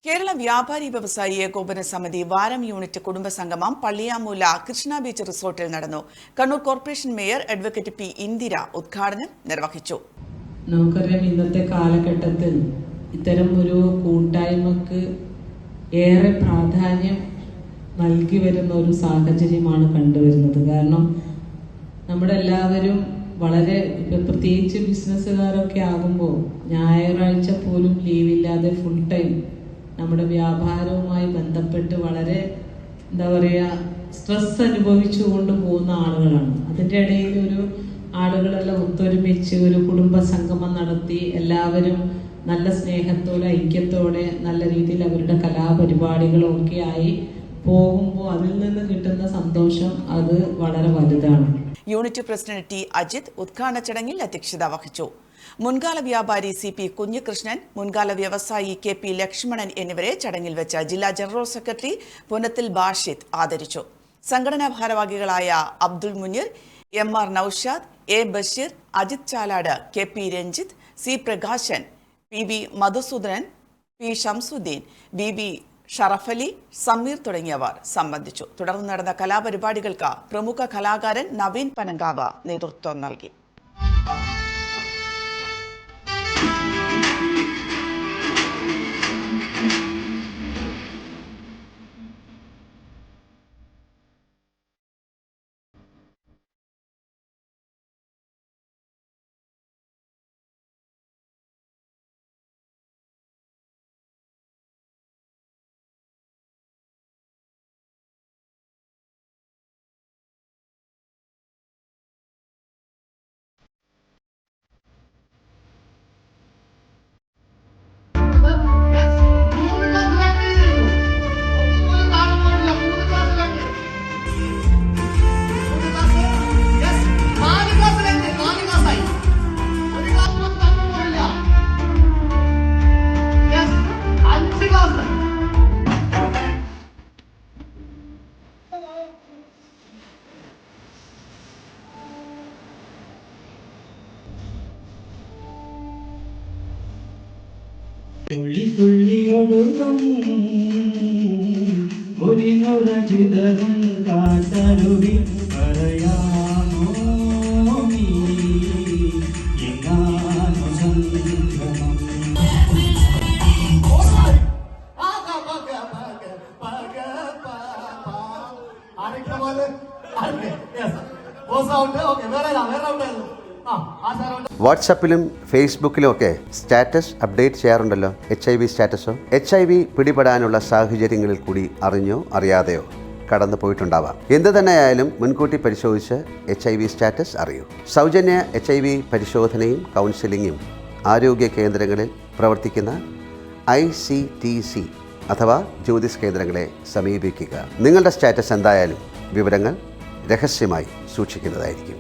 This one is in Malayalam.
കേരള വ്യാപാരി വ്യവസായി ഏകോപന സമിതി വാരം യൂണിറ്റ് കുടുംബസംഗമം പള്ളിയാമൂല കൃഷ്ണ ബീച്ച് റിസോർട്ടിൽ നടന്നു. Kannur corporation mayor advocate P Indira ഉദ്ഘാടനം നിർവഹിച്ചു. നമുക്കറിയാം, ഇന്നത്തെ കാലഘട്ടത്തിൽ ഇത്തരം ഒരു കൂട്ടായ്മക്ക് ഏറെ പ്രാധാന്യം നൽകി വരുന്ന ഒരു സാഹചര്യമാണ് കണ്ടുവരുന്നത്. കാരണം നമ്മുടെ എല്ലാവരും വളരെ പ്രത്യേകിച്ച് ബിസിനസ്സുകാരൊക്കെ ആകുമ്പോൾ ഞായറാഴ്ച പോലും ലീവില്ലാതെ ഫുൾ ടൈം നമ്മുടെ വ്യാപാരവുമായി ബന്ധപ്പെട്ട് വളരെ സ്ട്രെസ് അനുഭവിച്ചുകൊണ്ട് പോകുന്ന ആളുകളാണ്. അതിൻ്റെ ഇടയിൽ ഒരു ആളുകളെല്ലാം ഒത്തൊരുമിച്ച് ഒരു കുടുംബ സംഗമം നടത്തി എല്ലാവരും നല്ല സ്നേഹത്തോടെ ഐക്യത്തോടെ നല്ല രീതിയിൽ അവരുടെ കലാപരിപാടികളും ഒക്കെ ആയി പോകുമ്പോൾ അതിൽ നിന്ന് കിട്ടുന്ന സന്തോഷം അത് വളരെ വലുതാണ്. യൂണിറ്റ് പ്രസിഡന്റ് ടി അജിത് ഉദ്ഘാടന ചടങ്ങിൽ അധ്യക്ഷത വഹിച്ചു. മുൻകാല വ്യാപാരി CP കുഞ്ഞികൃഷ്ണൻ, മുൻകാല വ്യവസായി KP ലക്ഷ്മണൻ എന്നിവരെ ചടങ്ങിൽ വെച്ച് ജില്ലാ ജനറൽ സെക്രട്ടറി പുനത്തിൽ ബാഷിദ് ആദരിച്ചു. സംഘടനാ ഭാരവാഹികളായ Abdul Muneer, MR Naushad, A Basheer, Ajith Chalad, KP Ranjith, C Prakashan, PV Madhusoodanan, P Shamsuddin, BB Sharafali, Sameer തുടങ്ങിയവർ സംബന്ധിച്ചു. തുടർന്ന് നടന്ന കലാപരിപാടികൾക്ക് പ്രമുഖ കലാകാരൻ നവീൻ പനങ്കാവ് നേതൃത്വം നൽകി. തുള്ളി തുള്ളി ഒഴുകും ഒരു നുറചിതറും കാട്ടരുവിൽ പറയാമോ നീ എങ്ങാനോ സംഗമം. വാട്സാപ്പിലും ഫേസ്ബുക്കിലും ഒക്കെ സ്റ്റാറ്റസ് അപ്ഡേറ്റ് ചെയ്യാറുണ്ടല്ലോ. HIV സ്റ്റാറ്റസോ HIV പിടിപെടാനുള്ള സാഹചര്യങ്ങളിൽ കൂടി അറിഞ്ഞോ അറിയാതെയോ കടന്നു പോയിട്ടുണ്ടാവാം. എന്ത് തന്നെയായാലും മുൻകൂട്ടി പരിശോധിച്ച് HIV സ്റ്റാറ്റസ് അറിയൂ. സൗജന്യ HIV പരിശോധനയും കൗൺസിലിങ്ങും ആരോഗ്യ കേന്ദ്രങ്ങളിൽ പ്രവർത്തിക്കുന്ന ICTC അഥവാ ജ്യോതിസ് കേന്ദ്രങ്ങളെ സമീപിക്കുക. നിങ്ങളുടെ സ്റ്റാറ്റസ് എന്തായാലും വിവരങ്ങൾ രഹസ്യമായി സൂക്ഷിക്കുന്നതായിരിക്കും.